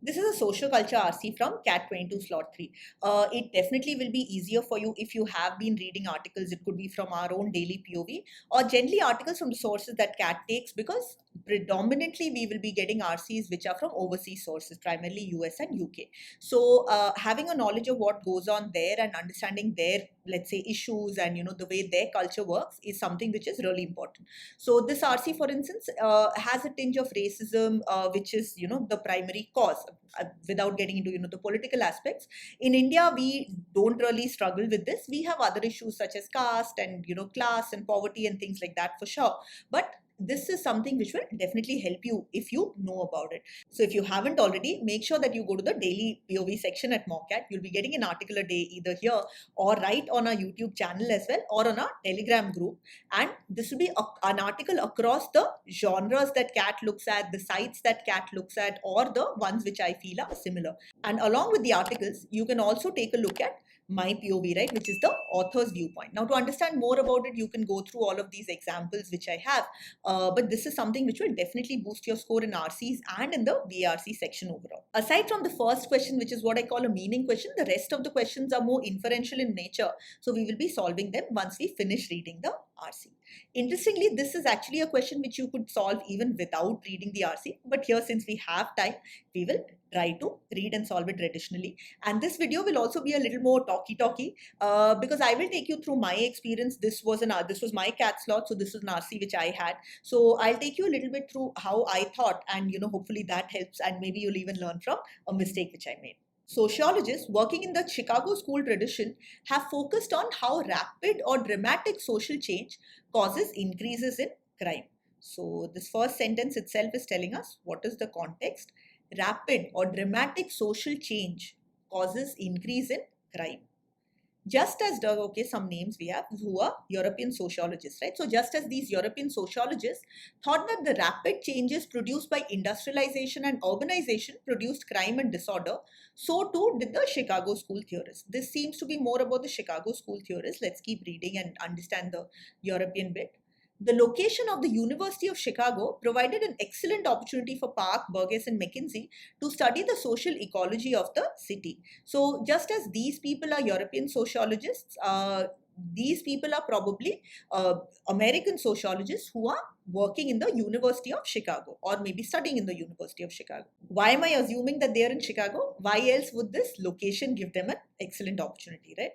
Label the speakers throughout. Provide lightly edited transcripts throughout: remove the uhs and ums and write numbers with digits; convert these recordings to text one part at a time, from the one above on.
Speaker 1: This is a social culture RC from CAT 22 slot 3. It definitely will be easier for you if you have been reading articles. It could be from our own daily POV or generally articles from the sources that CAT takes, because predominantly we will be getting RCs which are from overseas sources, primarily US and UK. So having a knowledge of what goes on there and understanding their, let's say, issues and the way their culture works is something which is really important. So this RC, for instance, has a tinge of racism, which is the primary cause. Without getting into the political aspects, in India we don't really struggle with this. We have other issues such as caste and class and poverty and things like that for sure. But this is something which will definitely help you if you know about it. So if you haven't already, make sure that you go to the daily POV section at Mockat. You'll be getting an article a day either here or right on our YouTube channel as well, or on our Telegram group. And this will be an article across the genres that CAT looks at, the sites that CAT looks at, or the ones which I feel are similar. And along with the articles, you can also take a look at my POV, right, which is the author's viewpoint. Now, to understand more about it, you can go through all of these examples which I have. But this is something which will definitely boost your score in RCs and in the VRC section overall. Aside from the first question, which is what I call a meaning question, the rest of the questions are more inferential in nature. So we will be solving them once we finish reading the RC. Interestingly, this is actually a question which you could solve even without reading the RC. But here, since we have time, we will try to read and solve it traditionally. And this video will also be a little more talky because I will take you through my experience. This was my CAT slot, so this was an RC which I had. So I'll take you a little bit through how I thought, and hopefully that helps, and maybe you'll even learn from a mistake which I made. Sociologists working in the Chicago school tradition have focused on how rapid or dramatic social change causes increases in crime. So this first sentence itself is telling us what is the context. Rapid or dramatic social change causes increase in crime. Just as some names we have who are European sociologists, right? So just as these European sociologists thought that the rapid changes produced by industrialization and urbanization produced crime and disorder, so too did the Chicago school theorists. This seems to be more about the Chicago school theorists. Let's keep reading and understand the European bit. The location of the University of Chicago provided an excellent opportunity for Park, Burgess, and McKinsey to study the social ecology of the city. So just as these people are European sociologists, these people are probably American sociologists who are working in the University of Chicago, or maybe studying in the University of Chicago. Why am I assuming that they are in Chicago? Why else would this location give them an excellent opportunity, right?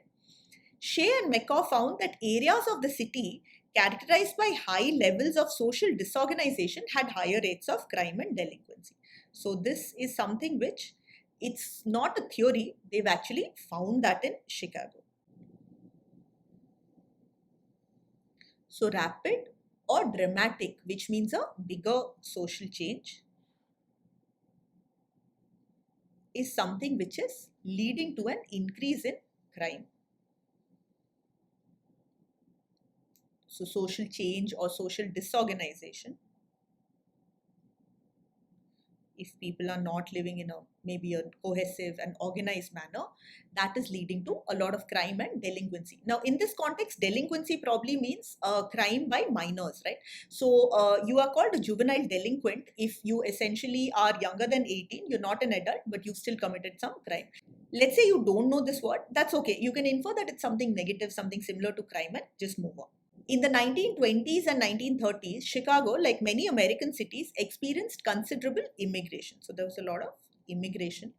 Speaker 1: Shea and McCaw found that areas of the city characterized by high levels of social disorganization had higher rates of crime and delinquency. So this is something which, it's not a theory, they've actually found that in Chicago. So rapid or dramatic, which means a bigger social change, is something which is leading to an increase in crime. So social change or social disorganization, if people are not living in maybe a cohesive and organized manner, that is leading to a lot of crime and delinquency. Now, in this context, delinquency probably means crime by minors, right? So you are called a juvenile delinquent if you essentially are younger than 18, you're not an adult, but you've still committed some crime. Let's say you don't know this word, that's okay. You can infer that it's something negative, something similar to crime, and just move on. In the 1920s and 1930s, Chicago, like many American cities, experienced considerable immigration. So there was a lot of immigration.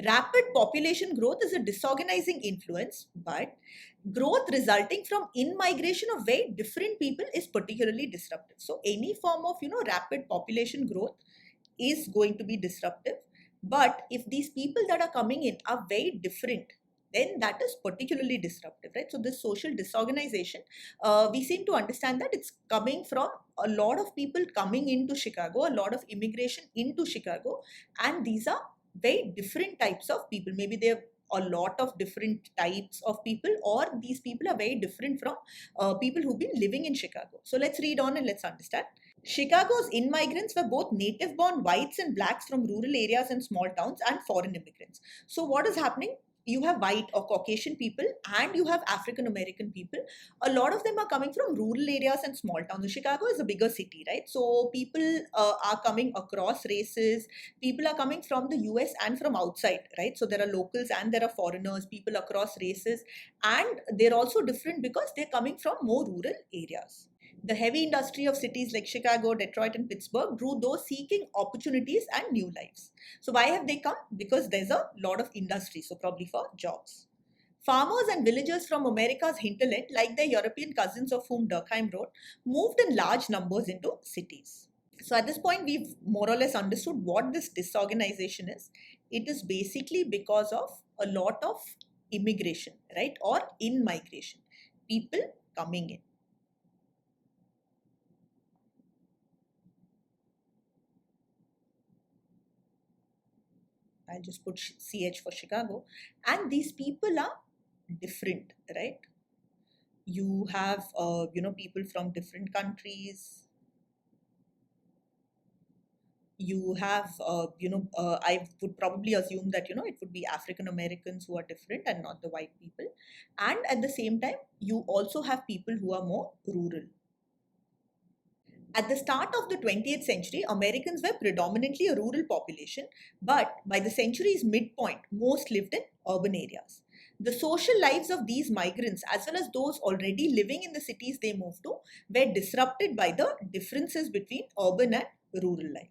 Speaker 1: Rapid population growth is a disorganizing influence, but growth resulting from in-migration of very different people is particularly disruptive. So any form of, rapid population growth is going to be disruptive. But if these people that are coming in are very different, then that is particularly disruptive, right? So this social disorganization, we seem to understand that it's coming from a lot of people coming into Chicago, a lot of immigration into Chicago, and these are very different types of people. Maybe they have a lot of different types of people, or these people are very different from people who've been living in Chicago. So let's read on and let's understand. Chicago's in-migrants were both native-born whites and blacks from rural areas and small towns, and foreign immigrants. So what is happening? you have white or Caucasian people and you have African American people. A lot of them are coming from rural areas and small towns. So Chicago is a bigger city, right? So people are coming across races. People are coming from the US and from outside, right? So there are locals and there are foreigners, people across races. And they're also different because they're coming from more rural areas. The heavy industry of cities like Chicago, Detroit, and Pittsburgh drew those seeking opportunities and new lives. So, why have they come? Because there's a lot of industry, so probably for jobs. Farmers and villagers from America's hinterland, like their European cousins of whom Durkheim wrote, moved in large numbers into cities. So, at this point, we've more or less understood what this disorganization is. It is basically because of a lot of immigration, right, or in migration, people coming in. I'll just put CH for Chicago. And these people are different, right? You have, people from different countries. You have, I would probably assume that, it would be African Americans who are different and not the white people. And at the same time, you also have people who are more rural. At the start of the 20th century, Americans were predominantly a rural population, but by the century's midpoint, most lived in urban areas. The social lives of these migrants, as well as those already living in the cities they moved to, were disrupted by the differences between urban and rural life.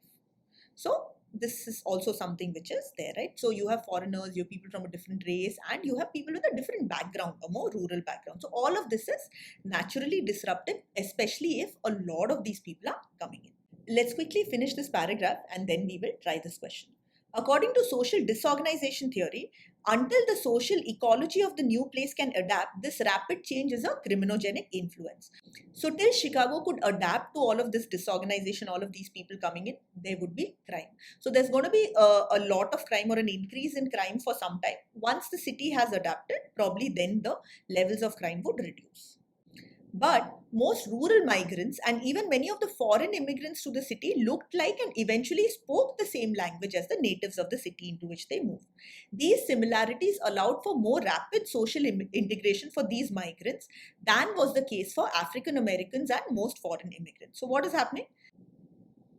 Speaker 1: So, this is also something which is there, right? So, you have foreigners, you have people from a different race, and you have people with a different background, a more rural background. So, all of this is naturally disruptive, especially if a lot of these people are coming in. Let's quickly finish this paragraph and then we will try this question. According to social disorganization theory, until the social ecology of the new place can adapt, this rapid change is a criminogenic influence. So, till Chicago could adapt to all of this disorganization, all of these people coming in, there would be crime. So, there's going to be a lot of crime or an increase in crime for some time. Once the city has adapted, probably then the levels of crime would reduce. But most rural migrants and even many of the foreign immigrants to the city looked like and eventually spoke the same language as the natives of the city into which they moved. These similarities allowed for more rapid social integration for these migrants than was the case for African Americans and most foreign immigrants. So, what is happening?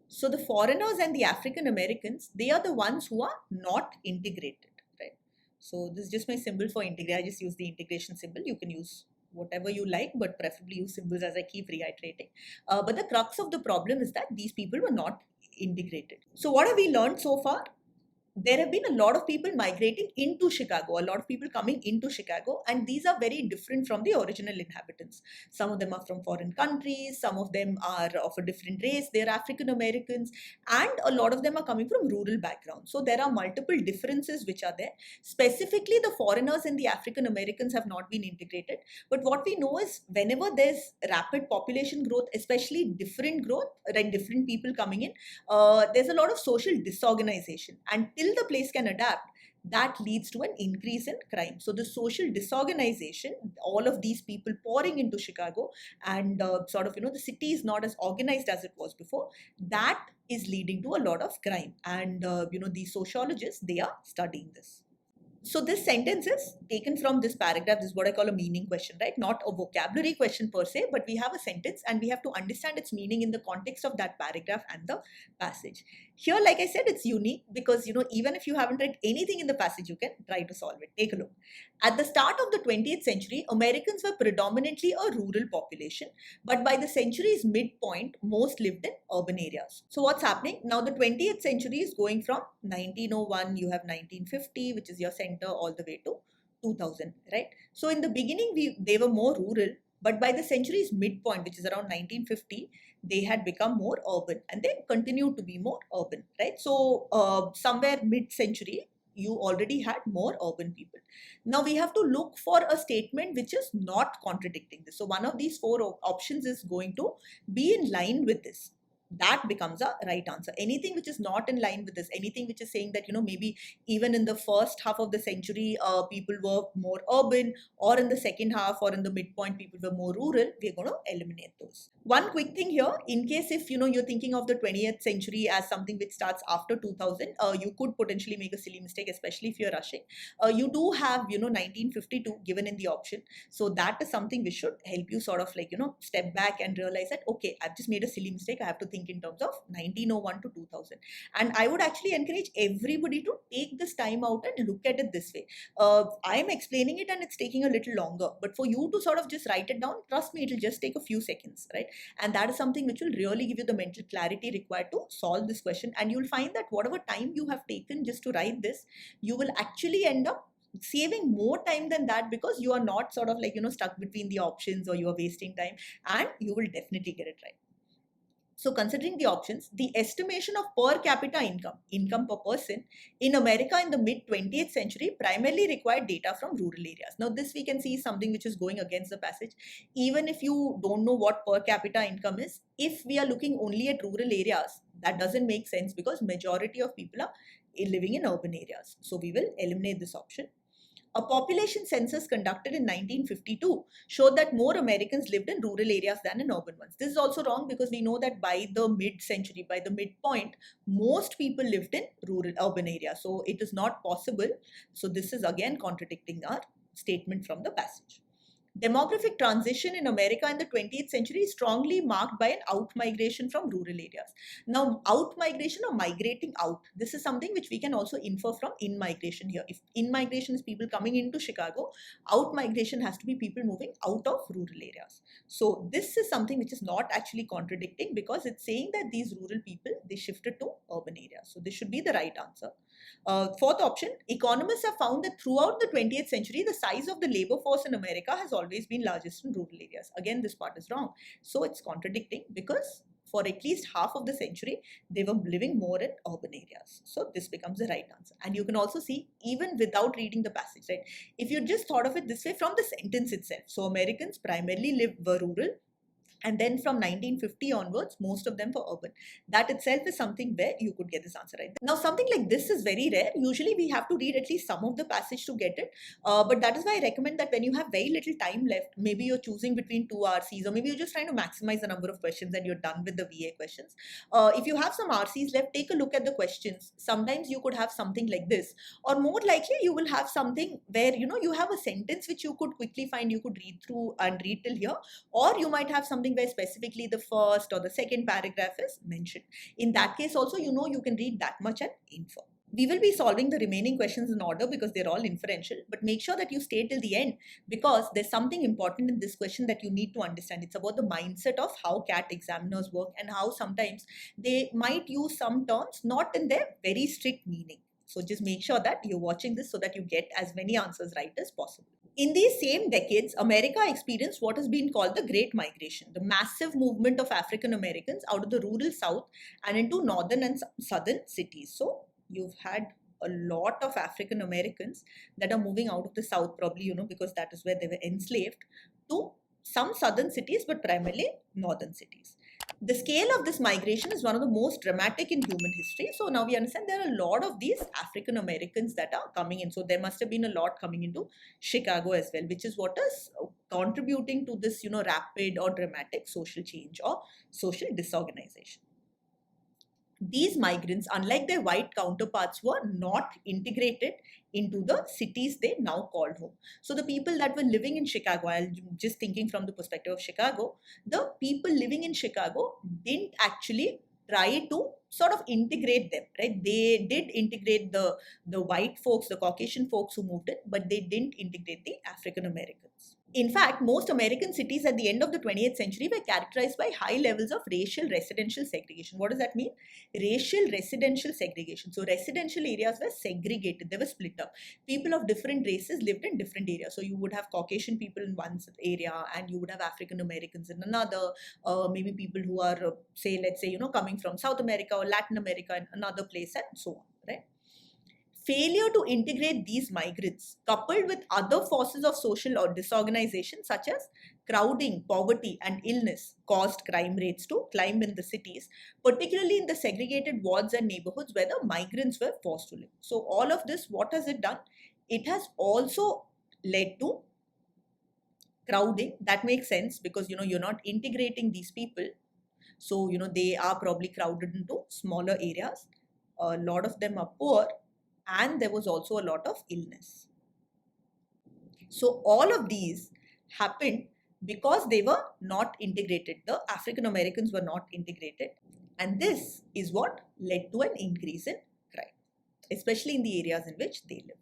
Speaker 1: So, the foreigners and the African Americans, they are the ones who are not integrated, right? So, this is just my symbol for integrate. I just use the integration symbol. You can use whatever you like, but preferably use symbols as I keep reiterating. But the crux of the problem is that these people were not integrated. So what have we learned so far? There have been a lot of people migrating into Chicago, a lot of people coming into Chicago, and these are very different from the original inhabitants. Some of them are from foreign countries, some of them are of a different race, they're African Americans, and a lot of them are coming from rural backgrounds. So there are multiple differences which are there. Specifically, the foreigners and the African Americans have not been integrated. But what we know is whenever there's rapid population growth, especially different growth, like different people coming in, there's a lot of social disorganization. And till the place can adapt, that leads to an increase in crime. So the social disorganization, all of these people pouring into Chicago and the city is not as organized as it was before, that is leading to a lot of crime. And these sociologists, they are studying this. So this sentence is taken from this paragraph. This is what I call a meaning question, right? Not a vocabulary question per se, but we have a sentence and we have to understand its meaning in the context of that paragraph and the passage. Here, like I said, it's unique because, even if you haven't read anything in the passage, you can try to solve it. Take a look. At the start of the 20th century, Americans were predominantly a rural population, but by the century's midpoint, most lived in urban areas. So what's happening? Now the 20th century is going from 1901, you have 1950, which is your center, all the way to 2000, right? So in the beginning, they were more rural, but by the century's midpoint, which is around 1950, they had become more urban and they continue to be more urban, right? So somewhere mid-century, you already had more urban people. Now we have to look for a statement which is not contradicting this. So one of these four options is going to be in line with this. that becomes a right answer. Anything which is not in line with this, anything which is saying that, maybe even in the first half of the century, people were more urban, or in the second half or in the midpoint, people were more rural, we're going to eliminate those. One quick thing here, in case if, you're thinking of the 20th century as something which starts after 2000, you could potentially make a silly mistake, especially if you're rushing. You do have, 1952 given in the option. So that is something which should help you sort of like, step back and realize that, okay, I've just made a silly mistake. I have to think in terms of 1901 to 2000. And I would actually encourage everybody to take this time out and look at it this way. I'm explaining it and it's taking a little longer, but for you to sort of just write it down, trust me, it'll just take a few seconds, right? And that is something which will really give you the mental clarity required to solve this question. And you'll find that whatever time you have taken just to write this, you will actually end up saving more time than that, because you are not sort of like, stuck between the options, or you are wasting time, and you will definitely get it right. So considering the options, the estimation of per capita income per person in America in the mid 20th century primarily required data from rural areas. Now this we can see something which is going against the passage. Even if you don't know what per capita income is, if we are looking only at rural areas, that doesn't make sense, because majority of people are living in urban areas. So we will eliminate this option. A population census conducted in 1952 showed that more Americans lived in rural areas than in urban ones. This is also wrong, because we know that by the mid-century, by the midpoint, most people lived in urban areas. So it is not possible. So this is again contradicting our statement from the passage. Demographic transition in America in the 20th century is strongly marked by an out-migration from rural areas. Now, out-migration or migrating out, this is something which we can also infer from in-migration here. If in-migration is people coming into Chicago, out-migration has to be people moving out of rural areas. So this is something which is not actually contradicting, because it's saying that these rural people, they shifted to urban areas. So this should be the right answer. Fourth option, economists have found that throughout the 20th century, the size of the labor force in America has always been largest in rural areas. Again, this part is wrong. So it's contradicting, because for at least half of the century, they were living more in urban areas. So this becomes the right answer. And you can also see, even without reading the passage, right? If you just thought of it this way from the sentence itself. So Americans primarily were rural, and then from 1950 onwards, most of them were urban. That itself is something where you could get this answer right. Now, something like this is very rare. Usually we have to read at least some of the passage to get it. But that is why I recommend that when you have very little time left, maybe you're choosing between two RCs, or maybe you're just trying to maximize the number of questions and you're done with the VA questions. If you have some RCs left, take a look at the questions. Sometimes you could have something like this, or more likely you will have something where, you have a sentence which you could quickly find, you could read through and read till here, or you might have something where specifically the first or the second paragraph is mentioned. In that case also, you can read that much and infer. We will be solving the remaining questions in order, because they're all inferential, but make sure that you stay till the end, because there's something important in this question that you need to understand. It's about the mindset of how CAT examiners work, and how sometimes they might use some terms not in their very strict meaning. So just make sure that you're watching this so that you get as many answers right as possible. In these same decades, America experienced what has been called the Great Migration, the massive movement of African Americans out of the rural South and into northern and southern cities. So you've had a lot of African Americans that are moving out of the South, probably, because that is where they were enslaved, to some southern cities, but primarily northern cities. The scale of this migration is one of the most dramatic in human history. So now we understand there are a lot of these African Americans that are coming in. So there must have been a lot coming into Chicago as well, which is what is contributing to this, rapid or dramatic social change or social disorganization. These migrants, unlike their white counterparts, were not integrated into the cities they now called home. So the people that were living in Chicago, I'm just thinking from the perspective of Chicago, the people living in Chicago didn't actually try to sort of integrate them, right? They did integrate the white folks, the Caucasian folks who moved in, but they didn't integrate the African Americans. In fact, most American cities at the end of the 20th century were characterized by high levels of racial residential segregation. What does that mean? Racial residential segregation. So residential areas were segregated, they were split up. People of different races lived in different areas. So you would have Caucasian people in one area, and you would have African Americans in another, maybe people who are, let's say, coming from South America or Latin America in another place, and so on, right? Failure to integrate these migrants, coupled with other forces of social or disorganization such as crowding, poverty, and illness caused crime rates to climb in the cities, particularly in the segregated wards and neighborhoods where the migrants were forced to live. So, all of this, what has it done? It has also led to crowding. That makes sense because you're not integrating these people. So, they are probably crowded into smaller areas. A lot of them are poor, and there was also a lot of illness. So, all of these happened because they were not integrated. The African Americans were not integrated. And this is what led to an increase in crime, especially in the areas in which they lived.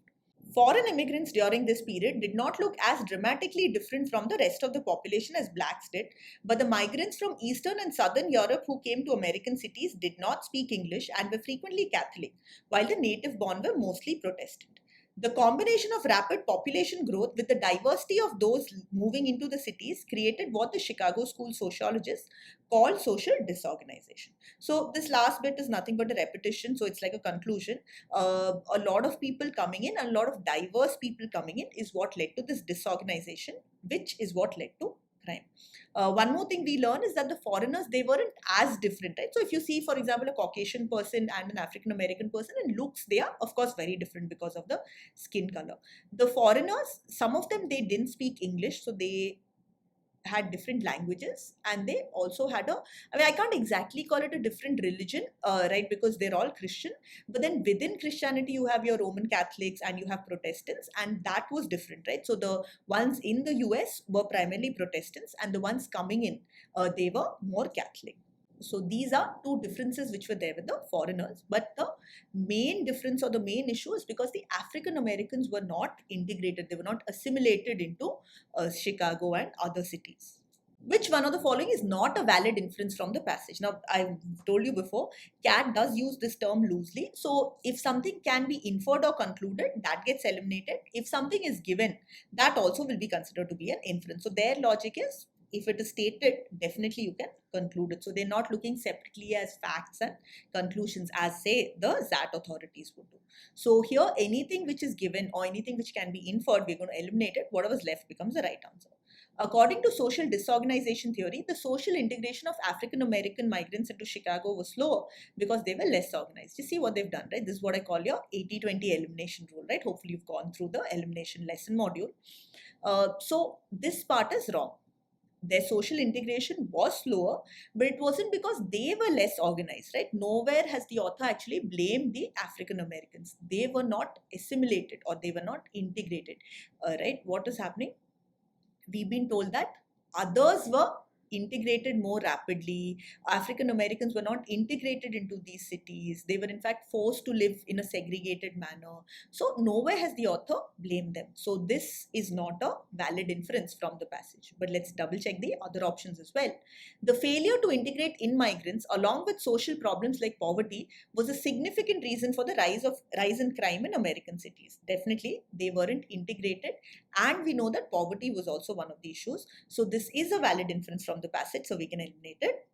Speaker 1: Foreign immigrants during this period did not look as dramatically different from the rest of the population as blacks did, but the migrants from Eastern and Southern Europe who came to American cities did not speak English and were frequently Catholic, while the native born were mostly Protestant. The combination of rapid population growth with the diversity of those moving into the cities created what the Chicago School sociologists call social disorganization. So this last bit is nothing but a repetition, so it's like a conclusion. A lot of people coming in and a lot of diverse people coming in is what led to this disorganization, which is what led to crime. One more thing we learn is that the foreigners, they weren't as different, right? So if you see, for example, a Caucasian person and an African American person, in looks, they are of course very different because of the skin color. The foreigners, some of them, they didn't speak English, so they had different languages, and they also had I can't exactly call it a different religion, right, because they're all Christian, but then within Christianity you have your Roman Catholics and you have Protestants, and that was different, right? So the ones in the US were primarily Protestants, and the ones coming in, they were more Catholic. So these are two differences which were there with the foreigners. But the main difference or the main issue is because the African Americans were not integrated. They were not assimilated into Chicago and other cities. Which one of the following is not a valid inference from the passage? Now, I've told you before, Cat does use this term loosely. So if something can be inferred or concluded, that gets eliminated. If something is given, that also will be considered to be an inference. So their logic is, if it is stated, definitely you can conclude it. So they're not looking separately as facts and conclusions as, say, the ZAT authorities would do. So here, anything which is given or anything which can be inferred, we're going to eliminate it. Whatever's left becomes the right answer. According to social disorganization theory, the social integration of African American migrants into Chicago was slower because they were less organized. You see what they've done, right? This is what I call your 80-20 elimination rule, right? Hopefully you've gone through the elimination lesson module. So this part is wrong. Their social integration was slower, but it wasn't because they were less organized, right? Nowhere has the author actually blamed the African Americans. They were not assimilated or they were not integrated, right? What is happening? We've been told that others were integrated more rapidly. African Americans were not integrated into these cities. They were in fact forced to live in a segregated manner. So nowhere has the author blamed them. So this is not a valid inference from the passage. But let's double check the other options as well. The failure to integrate in migrants along with social problems like poverty was a significant reason for the rise in crime in American cities. Definitely they weren't integrated, and we know that poverty was also one of the issues. So this is a valid inference from the passage, so we can eliminate it.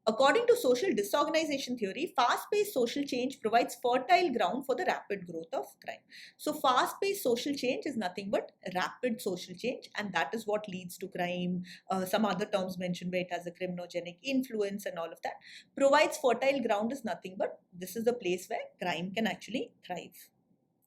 Speaker 1: According to social disorganization theory, fast-paced social change provides fertile ground for the rapid growth of crime. So fast-paced social change is nothing but rapid social change, and that is what leads to crime. Some other terms mentioned where it has a criminogenic influence and all of that. Provides fertile ground is nothing but this is the place where crime can actually thrive.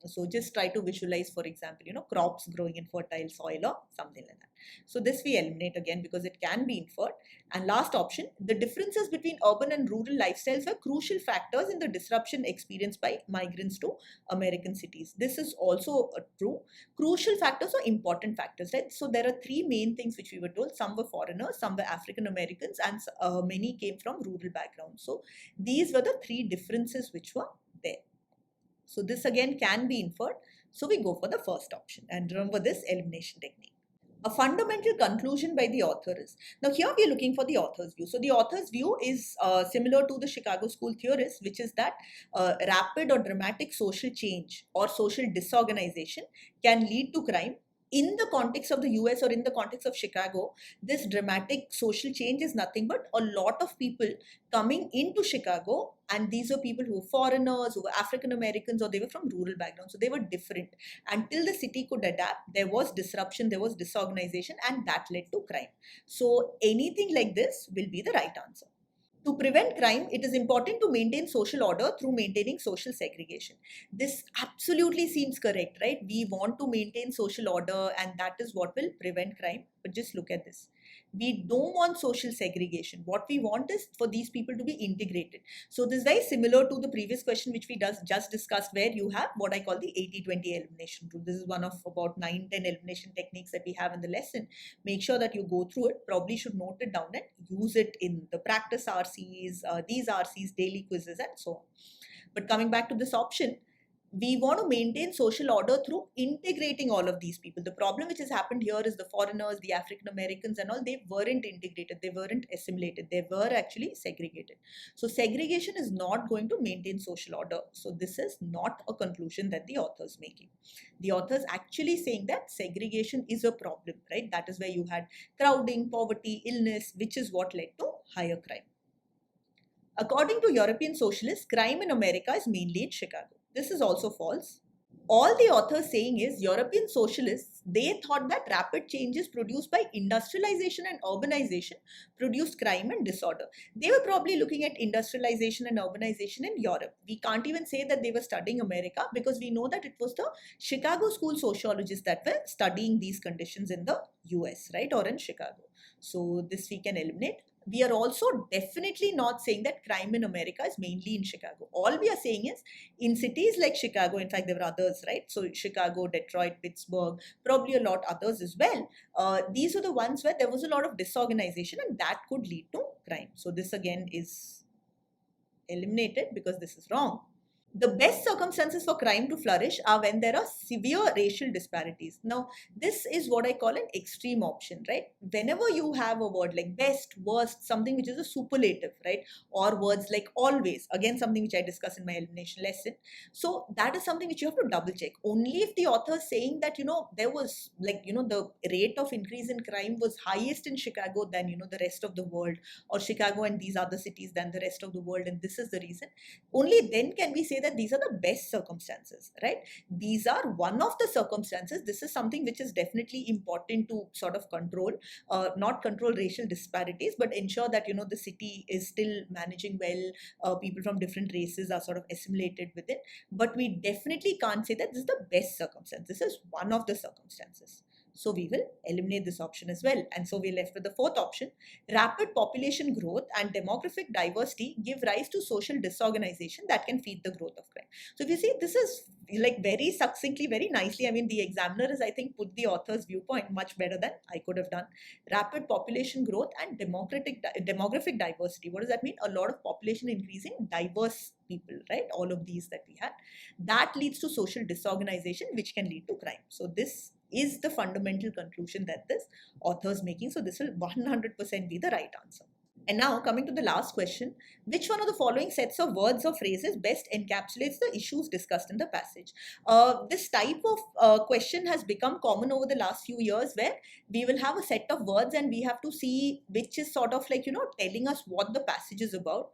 Speaker 1: So just try to visualize, for example, crops growing in fertile soil or something like that. So this we eliminate again because it can be inferred. And last option, the differences between urban and rural lifestyles were crucial factors in the disruption experienced by migrants to American cities. This is also true. Crucial factors or important factors, right? So there are three main things which we were told. Some were foreigners, some were African Americans, and many came from rural backgrounds. So these were the three differences which were there. So this again can be inferred. So we go for the first option, and remember this elimination technique. A fundamental conclusion by the author is, now here we are looking for the author's view. So the author's view is similar to the Chicago School theorists, which is that rapid or dramatic social change or social disorganization can lead to crime in the context of the US or in the context of Chicago, this dramatic social change is nothing but a lot of people coming into Chicago. And these were people who were foreigners, who were African Americans, or they were from rural backgrounds. So they were different. Until the city could adapt, there was disruption, there was disorganization, and that led to crime. So anything like this will be the right answer. To prevent crime, it is important to maintain social order through maintaining social segregation. This absolutely seems correct, right? We want to maintain social order, and that is what will prevent crime. But just look at this. We don't want social segregation. What we want is for these people to be integrated. So this is very similar to the previous question which we just discussed, where you have what I call the 80-20 elimination rule. This is one of about 9-10 elimination techniques that we have in the lesson. Make sure that you go through it, probably should note it down and use it in the practice RCs, these RCs, daily quizzes, and so on. But coming back to this option, we want to maintain social order through integrating all of these people. The problem which has happened here is the foreigners, the African Americans and all, they weren't integrated, they weren't assimilated, they were actually segregated. So segregation is not going to maintain social order. So this is not a conclusion that the author is making. The author is actually saying that segregation is a problem, right? That is where you had crowding, poverty, illness, which is what led to higher crime. According to European socialists, crime in America is mainly in Chicago. This is also false. All the author is saying is European socialists, they thought that rapid changes produced by industrialization and urbanization produced crime and disorder. They were probably looking at industrialization and urbanization in Europe. We can't even say that they were studying America, because we know that it was the Chicago school sociologists that were studying these conditions in the US, right, or in Chicago. So this we can eliminate. We are also definitely not saying that crime in America is mainly in Chicago. All we are saying is in cities like Chicago, in fact, there were others, right? So Chicago, Detroit, Pittsburgh, probably a lot others as well. These are the ones where there was a lot of disorganization and that could lead to crime. So this again is eliminated because this is wrong. The best circumstances for crime to flourish are when there are severe racial disparities. Now, this is what I call an extreme option, right? Whenever you have a word like best, worst, something which is a superlative, right? Or words like always, again, something which I discuss in my elimination lesson. So that is something which you have to double check. Only if the author is saying that, there was the rate of increase in crime was highest in Chicago than, the rest of the world, or Chicago and these other cities than the rest of the world. And this is the reason. Only then can we say that these are the best circumstances, right? These are one of the circumstances. This is something which is definitely important to sort of control, not control racial disparities, but ensure that, the city is still managing well. People from different races are sort of assimilated with it. But we definitely can't say that this is the best circumstance. This is one of the circumstances. So we will eliminate this option as well. And so we're left with the fourth option. Rapid population growth and demographic diversity give rise to social disorganization that can feed the growth of crime. So if you see, this is like very succinctly, very nicely. I mean, the examiners, I think, put the author's viewpoint much better than I could have done. Rapid population growth and demographic diversity. What does that mean? A lot of population increasing, diverse people, right? All of these that we had. That leads to social disorganization, which can lead to crime. So this is the fundamental conclusion that this author is making. So this will 100% be the right answer. And now coming to the last question, which one of the following sets of words or phrases best encapsulates the issues discussed in the passage? This type of question has become common over the last few years, where we will have a set of words and we have to see which is sort of like, telling us what the passage is about.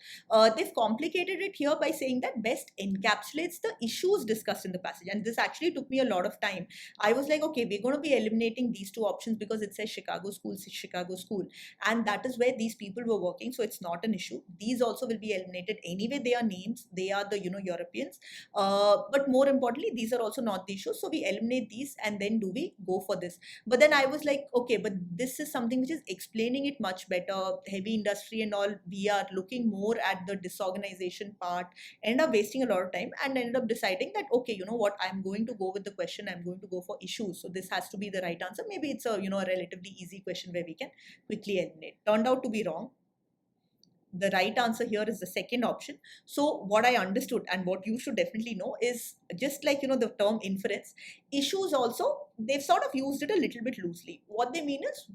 Speaker 1: They've complicated it here by saying that best encapsulates the issues discussed in the passage. And this actually took me a lot of time. I was like, okay, we're going to be eliminating these two options because it says Chicago school. And that is where these people were working, so it's not an issue. These also will be eliminated anyway. They are names, they are the Europeans, but more importantly, these are also not the issues. So we eliminate these and then do we go for this. But then I was like, okay, but this is something which is explaining it much better. Heavy industry and all, we are looking more at the disorganization part, end up wasting a lot of time and ended up deciding that, okay, you know what, I'm going to go with the question, I'm going to go for issues. So this has to be the right answer. Maybe it's a a relatively easy question where we can quickly eliminate. Turned out to be wrong. The right answer here is the second option. So what I understood and what you should definitely know is, just like the term inference, issues also they've sort of used it a little bit loosely. What they mean is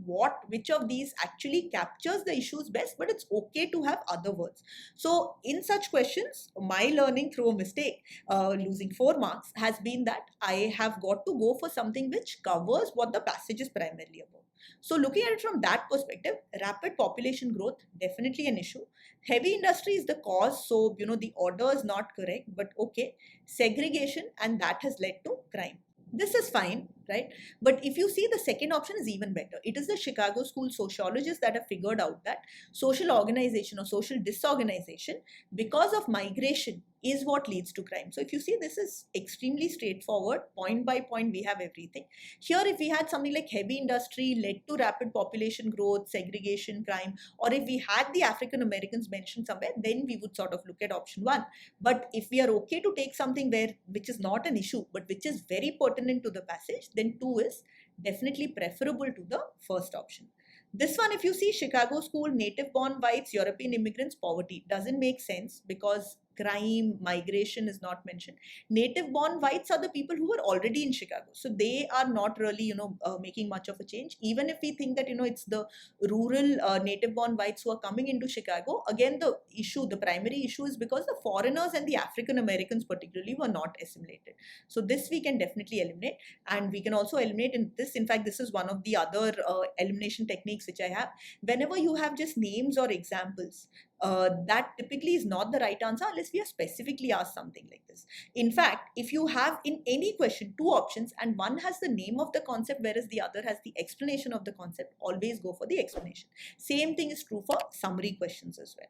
Speaker 1: which of these actually captures the issues best, but it's okay to have other words. So in such questions, my learning through a mistake, losing 4 marks, has been that I have got to go for something which covers what the passage is primarily about. So looking at it from that perspective, rapid population growth, definitely an issue. Heavy industry is the cause, so the order is not correct, but okay. Segregation, and that has led to crime. This is fine, right? But if you see, the second option is even better. It is the Chicago School sociologists that have figured out that social organization or social disorganization because of migration is what leads to crime. So if you see, this is extremely straightforward. Point by point, we have everything. Here, if we had something like heavy industry led to rapid population growth, segregation, crime, or if we had the African Americans mentioned somewhere, then we would sort of look at option 1. But if we are okay to take something which is not an issue, but which is very pertinent to the passage, then 2 is definitely preferable to the first option. This one, if you see, Chicago School, native born whites, European immigrants, poverty, doesn't make sense because crime, migration is not mentioned. Native born whites are the people who are already in Chicago. So they are not really, making much of a change. Even if we think that, it's the rural native born whites who are coming into Chicago, again, the primary issue is because the foreigners and the African Americans particularly were not assimilated. So this we can definitely eliminate. And we can also eliminate in fact, this is one of the other elimination techniques which I have. Whenever you have just names or examples, that typically is not the right answer unless we are specifically asked something like this. In fact, if you have in any question 2 options and one has the name of the concept whereas the other has the explanation of the concept, always go for the explanation. Same thing is true for summary questions as well.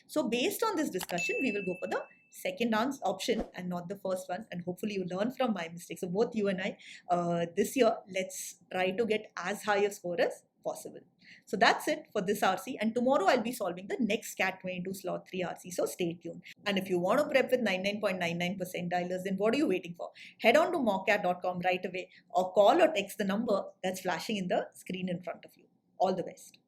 Speaker 1: So based on this discussion, we will go for the second option and not the first one, and hopefully you learn from my mistakes. So both you and I, this year, let's try to get as high a score as possible. So that's it for this RC, and tomorrow I'll be solving the next CAT 22 slot 3 RC, so stay tuned. And if you want to prep with 99.99 percentilers, then what are you waiting for? Head on to mockcat.com right away or call or text the number that's flashing in the screen in front of you. All the best.